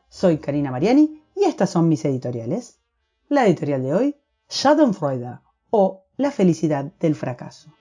soy Karina Mariani y estas son mis editoriales. La editorial de hoy, Schadenfreude o la felicidad del fracaso.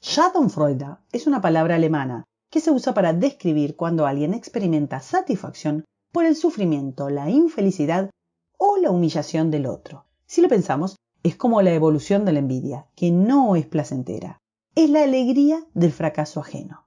Schadenfreude es una palabra alemana que se usa para describir cuando alguien experimenta satisfacción por el sufrimiento, la infelicidad o la humillación del otro. Si lo pensamos, es como la evolución de la envidia, que no es placentera. Es la alegría del fracaso ajeno.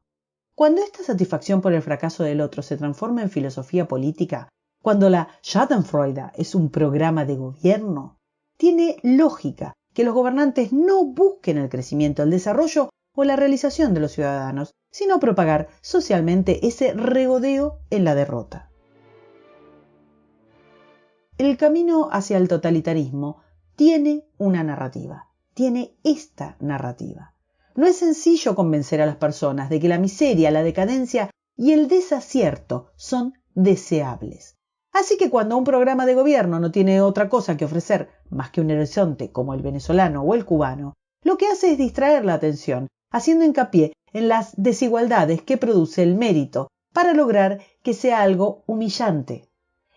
Cuando esta satisfacción por el fracaso del otro se transforma en filosofía política, cuando la Schadenfreude es un programa de gobierno, tiene lógica que los gobernantes no busquen el crecimiento, el desarrollo o la realización de los ciudadanos, sino propagar socialmente ese regodeo en la derrota. El camino hacia el totalitarismo tiene una narrativa, tiene esta narrativa. No es sencillo convencer a las personas de que la miseria, la decadencia y el desacierto son deseables. Así que cuando un programa de gobierno no tiene otra cosa que ofrecer más que un horizonte como el venezolano o el cubano, lo que hace es distraer la atención, haciendo hincapié en las desigualdades que produce el mérito para lograr que sea algo humillante.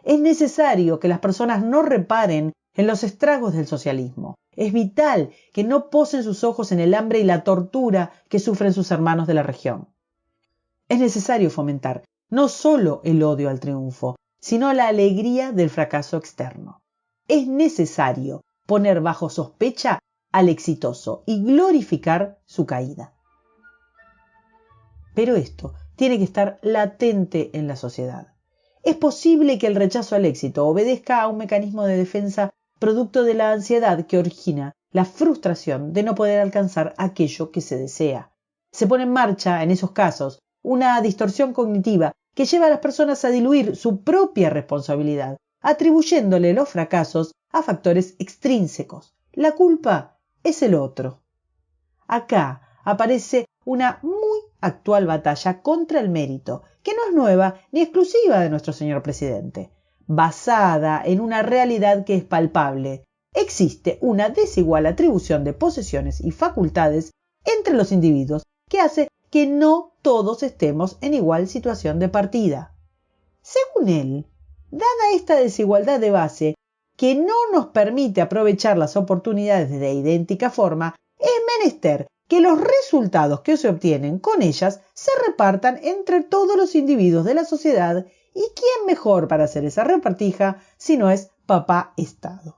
Es necesario que las personas no reparen en los estragos del socialismo. Es vital que no posen sus ojos en el hambre y la tortura que sufren sus hermanos de la región. Es necesario fomentar no solo el odio al triunfo, sino la alegría del fracaso externo. Es necesario poner bajo sospecha al exitoso y glorificar su caída. Pero esto tiene que estar latente en la sociedad. Es posible que el rechazo al éxito obedezca a un mecanismo de defensa producto de la ansiedad que origina la frustración de no poder alcanzar aquello que se desea. Se pone en marcha, en esos casos, una distorsión cognitiva que lleva a las personas a diluir su propia responsabilidad, atribuyéndole los fracasos a factores extrínsecos. La culpa es el otro. Acá aparece una muy actual batalla contra el mérito, que no es nueva ni exclusiva de nuestro señor presidente. Basada en una realidad que es palpable, existe una desigual atribución de posesiones y facultades entre los individuos que hace que no todos estemos en igual situación de partida. Según él, dada esta desigualdad de base que no nos permite aprovechar las oportunidades de idéntica forma, es menester que los resultados que se obtienen con ellas se repartan entre todos los individuos de la sociedad. ¿Y quién mejor para hacer esa repartija si no es Papá Estado?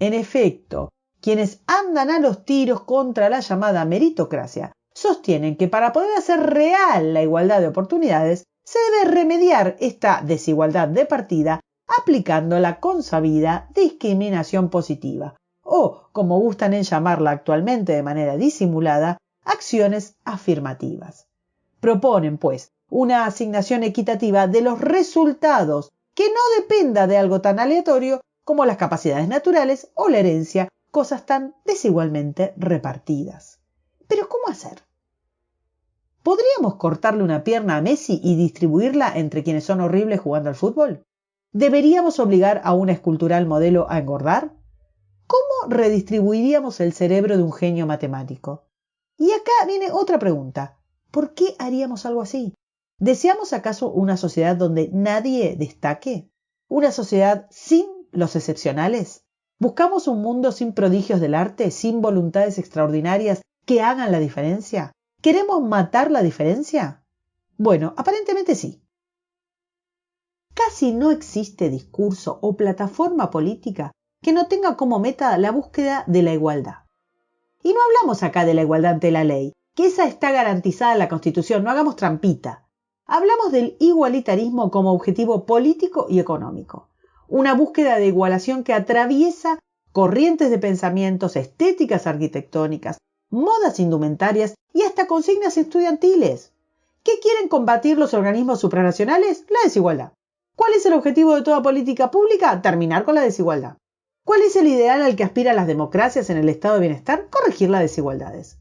En efecto, quienes andan a los tiros contra la llamada meritocracia sostienen que para poder hacer real la igualdad de oportunidades se debe remediar esta desigualdad de partida aplicando la consabida discriminación positiva, o, como gustan en llamarla actualmente de manera disimulada, acciones afirmativas. Proponen, pues, una asignación equitativa de los resultados que no dependa de algo tan aleatorio como las capacidades naturales o la herencia, cosas tan desigualmente repartidas. ¿Pero cómo hacer? ¿Podríamos cortarle una pierna a Messi y distribuirla entre quienes son horribles jugando al fútbol? ¿Deberíamos obligar a una escultural modelo a engordar? ¿Cómo redistribuiríamos el cerebro de un genio matemático? Y acá viene otra pregunta. ¿Por qué haríamos algo así? ¿Deseamos acaso una sociedad donde nadie destaque? ¿Una sociedad sin los excepcionales? ¿Buscamos un mundo sin prodigios del arte, sin voluntades extraordinarias que hagan la diferencia? ¿Queremos matar la diferencia? Bueno, aparentemente sí. Casi no existe discurso o plataforma política que no tenga como meta la búsqueda de la igualdad. Y no hablamos acá de la igualdad ante la ley, que esa está garantizada en la Constitución, no hagamos trampita. Hablamos del igualitarismo como objetivo político y económico. Una búsqueda de igualación que atraviesa corrientes de pensamientos, estéticas arquitectónicas, modas indumentarias y hasta consignas estudiantiles. ¿Qué quieren combatir los organismos supranacionales? La desigualdad. ¿Cuál es el objetivo de toda política pública? Terminar con la desigualdad. ¿Cuál es el ideal al que aspiran las democracias en el estado de bienestar? Corregir las desigualdades.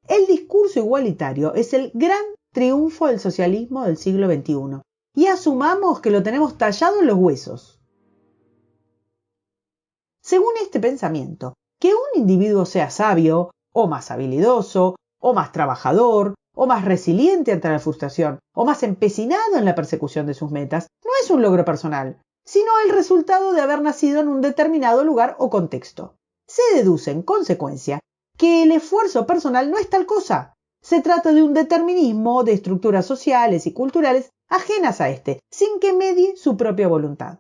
El discurso igualitario es el gran triunfo del socialismo del siglo XXI y asumamos que lo tenemos tallado en los huesos. Según este pensamiento, que un individuo sea sabio, o más habilidoso, o más trabajador, o más resiliente ante la frustración, o más empecinado en la persecución de sus metas, no es un logro personal, sino el resultado de haber nacido en un determinado lugar o contexto. Se deduce, en consecuencia, que el esfuerzo personal no es tal cosa. Se trata de un determinismo de estructuras sociales y culturales ajenas a este, sin que medie su propia voluntad.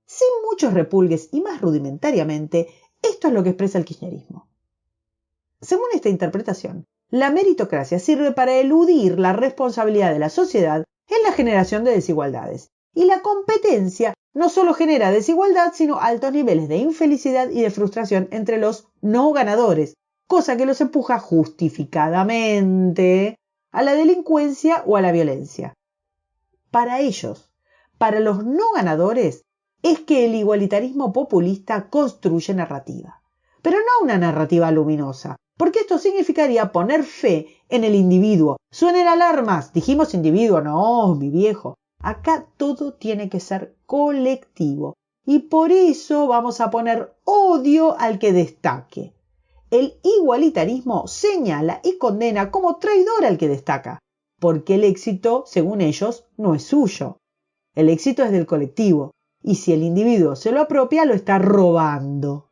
Sin muchos repulgues y más rudimentariamente, esto es lo que expresa el kirchnerismo. Según esta interpretación, la meritocracia sirve para eludir la responsabilidad de la sociedad en la generación de desigualdades. Y la competencia no solo genera desigualdad, sino altos niveles de infelicidad y de frustración entre los no ganadores, cosa que los empuja justificadamente a la delincuencia o a la violencia. Para ellos, para los no ganadores, es que el igualitarismo populista construye narrativa. Pero no una narrativa luminosa, porque esto significaría poner fe en el individuo. Suenen alarmas, dijimos individuo, no, mi viejo. Acá todo tiene que ser colectivo y por eso vamos a poner odio al que destaque. El igualitarismo señala y condena como traidor al que destaca, porque el éxito, según ellos, no es suyo. El éxito es del colectivo y si el individuo se lo apropia, lo está robando.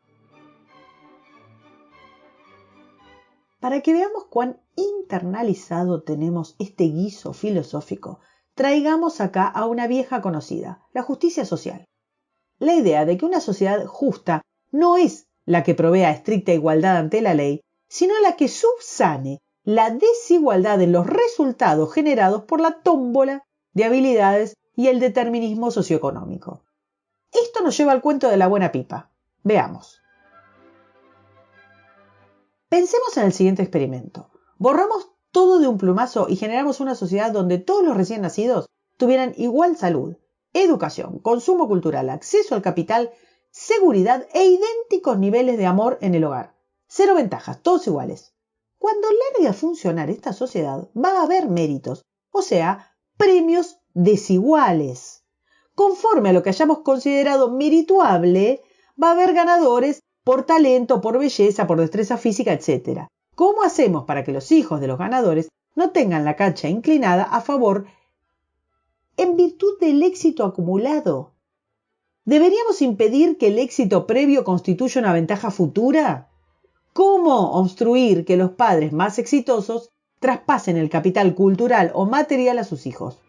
Para que veamos cuán internalizado tenemos este guiso filosófico, traigamos acá a una vieja conocida, la justicia social. La idea de que una sociedad justa no es la que provea estricta igualdad ante la ley, sino la que subsane la desigualdad en los resultados generados por la tómbola de habilidades y el determinismo socioeconómico. Esto nos lleva al cuento de la buena pipa. Veamos. Pensemos en el siguiente experimento. Borramos todo de un plumazo y generamos una sociedad donde todos los recién nacidos tuvieran igual salud, educación, consumo cultural, acceso al capital, seguridad e idénticos niveles de amor en el hogar. Cero ventajas, todos iguales. Cuando largue a funcionar esta sociedad, va a haber méritos, o sea, premios desiguales. Conforme a lo que hayamos considerado merituable, va a haber ganadores por talento, por belleza, por destreza física, etc. ¿Cómo hacemos para que los hijos de los ganadores no tengan la cancha inclinada a favor en virtud del éxito acumulado? ¿Deberíamos impedir que el éxito previo constituya una ventaja futura? ¿Cómo obstruir que los padres más exitosos traspasen el capital cultural o material a sus hijos?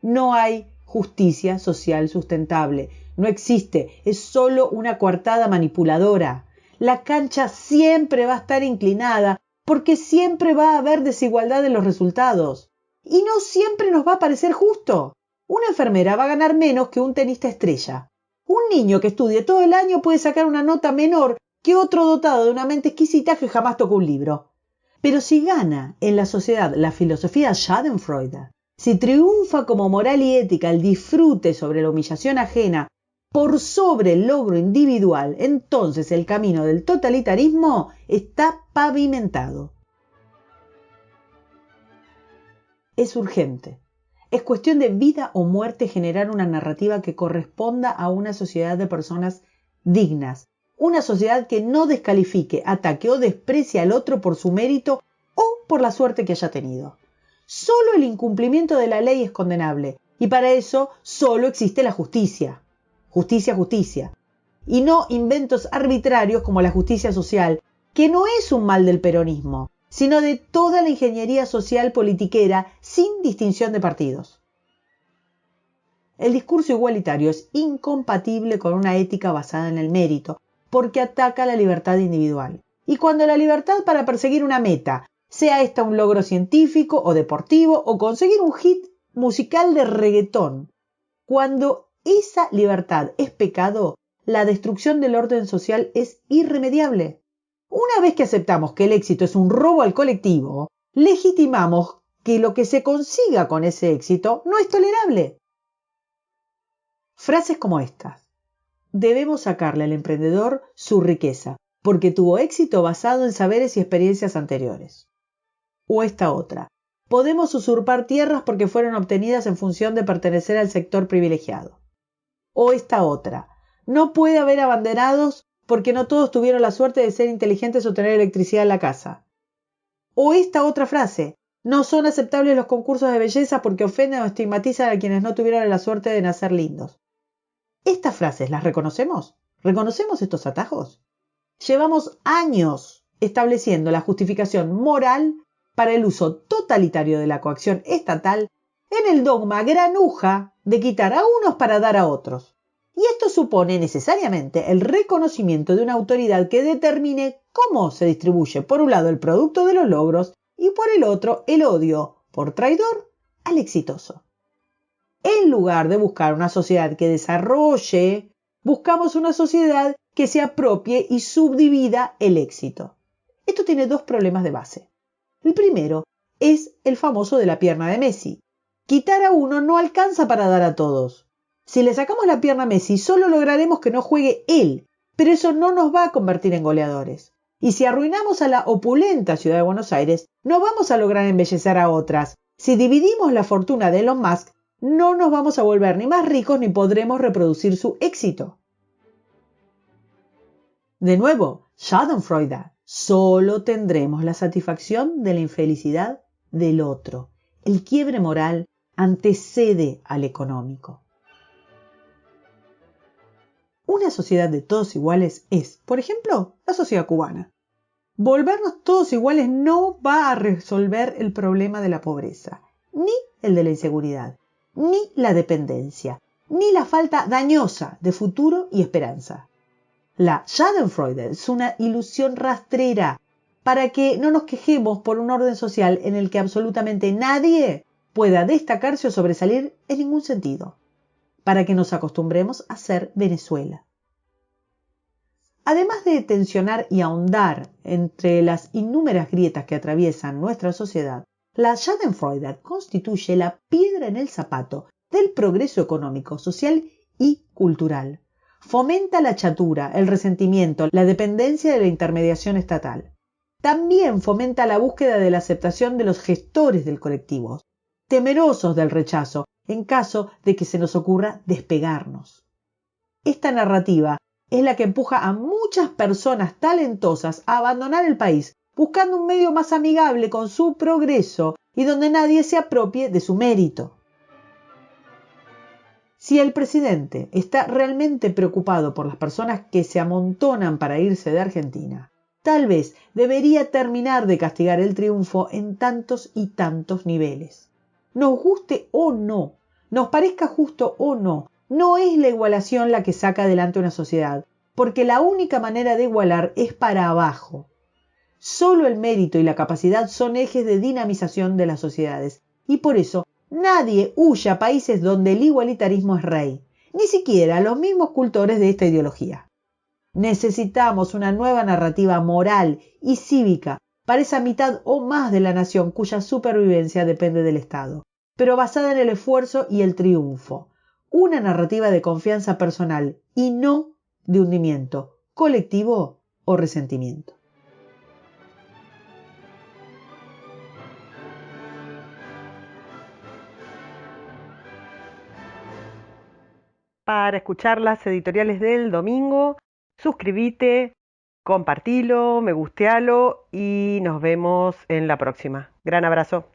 No hay justicia social sustentable. No existe, es solo una coartada manipuladora. La cancha siempre va a estar inclinada porque siempre va a haber desigualdad en los resultados. Y no siempre nos va a parecer justo. Una enfermera va a ganar menos que un tenista estrella. Un niño que estudie todo el año puede sacar una nota menor que otro dotado de una mente exquisita que jamás tocó un libro. Pero si gana en la sociedad la filosofía Schadenfreude, si triunfa como moral y ética el disfrute sobre la humillación ajena por sobre el logro individual, entonces el camino del totalitarismo está pavimentado. Es urgente. Es cuestión de vida o muerte generar una narrativa que corresponda a una sociedad de personas dignas. Una sociedad que no descalifique, ataque o desprecie al otro por su mérito o por la suerte que haya tenido. Solo el incumplimiento de la ley es condenable y para eso solo existe la justicia. Justicia, justicia. Y no inventos arbitrarios como la justicia social, que no es un mal del peronismo, sino de toda la ingeniería social politiquera sin distinción de partidos. El discurso igualitario es incompatible con una ética basada en el mérito, porque ataca la libertad individual. Y cuando la libertad para perseguir una meta, sea esta un logro científico o deportivo o conseguir un hit musical de reggaetón, cuando esa libertad es pecado, la destrucción del orden social es irremediable. Una vez que aceptamos que el éxito es un robo al colectivo, legitimamos que lo que se consiga con ese éxito no es tolerable. Frases como estas. Debemos sacarle al emprendedor su riqueza, porque tuvo éxito basado en saberes y experiencias anteriores. O esta otra. Podemos usurpar tierras porque fueron obtenidas en función de pertenecer al sector privilegiado. O esta otra. No puede haber abanderados porque no todos tuvieron la suerte de ser inteligentes o tener electricidad en la casa. O esta otra frase: no son aceptables los concursos de belleza porque ofenden o estigmatizan a quienes no tuvieron la suerte de nacer lindos. ¿Estas frases las reconocemos? ¿Reconocemos estos atajos? Llevamos años estableciendo la justificación moral para el uso totalitario de la coacción estatal en el dogma granuja de quitar a unos para dar a otros. Y esto supone necesariamente el reconocimiento de una autoridad que determine cómo se distribuye por un lado el producto de los logros y por el otro el odio por traidor al exitoso. En lugar de buscar una sociedad que desarrolle, buscamos una sociedad que se apropie y subdivida el éxito. Esto tiene dos problemas de base. El primero es el famoso de la pierna de Messi. Quitar a uno no alcanza para dar a todos. Si le sacamos la pierna a Messi, solo lograremos que no juegue él, pero eso no nos va a convertir en goleadores. Y si arruinamos a la opulenta ciudad de Buenos Aires, no vamos a lograr embellecer a otras. Si dividimos la fortuna de Elon Musk, no nos vamos a volver ni más ricos ni podremos reproducir su éxito. De nuevo, Schadenfreude, solo tendremos la satisfacción de la infelicidad del otro. El quiebre moral antecede al económico. Una sociedad de todos iguales es, por ejemplo, la sociedad cubana. Volvernos todos iguales no va a resolver el problema de la pobreza, ni el de la inseguridad, ni la dependencia, ni la falta dañosa de futuro y esperanza. La Schadenfreude es una ilusión rastrera para que no nos quejemos por un orden social en el que absolutamente nadie pueda destacarse o sobresalir en ningún sentido, para que nos acostumbremos a ser Venezuela. Además de tensionar y ahondar entre las innúmeras grietas que atraviesan nuestra sociedad, la Schadenfreude constituye la piedra en el zapato del progreso económico, social y cultural. Fomenta la chatura, el resentimiento, la dependencia de la intermediación estatal. También fomenta la búsqueda de la aceptación de los gestores del colectivo, temerosos del rechazo en caso de que se nos ocurra despegarnos. Esta narrativa es la que empuja a muchas personas talentosas a abandonar el país, buscando un medio más amigable con su progreso y donde nadie se apropie de su mérito. Si el presidente está realmente preocupado por las personas que se amontonan para irse de Argentina, tal vez debería terminar de castigar el triunfo en tantos y tantos niveles. Nos guste o no, nos parezca justo o no, no es la igualación la que saca adelante una sociedad, porque la única manera de igualar es para abajo. Solo el mérito y la capacidad son ejes de dinamización de las sociedades, y por eso nadie huye a países donde el igualitarismo es rey, ni siquiera los mismos cultores de esta ideología. Necesitamos una nueva narrativa moral y cívica para esa mitad o más de la nación cuya supervivencia depende del Estado, pero basada en el esfuerzo y el triunfo. Una narrativa de confianza personal y no de hundimiento colectivo o resentimiento. Para escuchar las editoriales del domingo, suscríbete, compartilo, me gustealo y nos vemos en la próxima. Gran abrazo.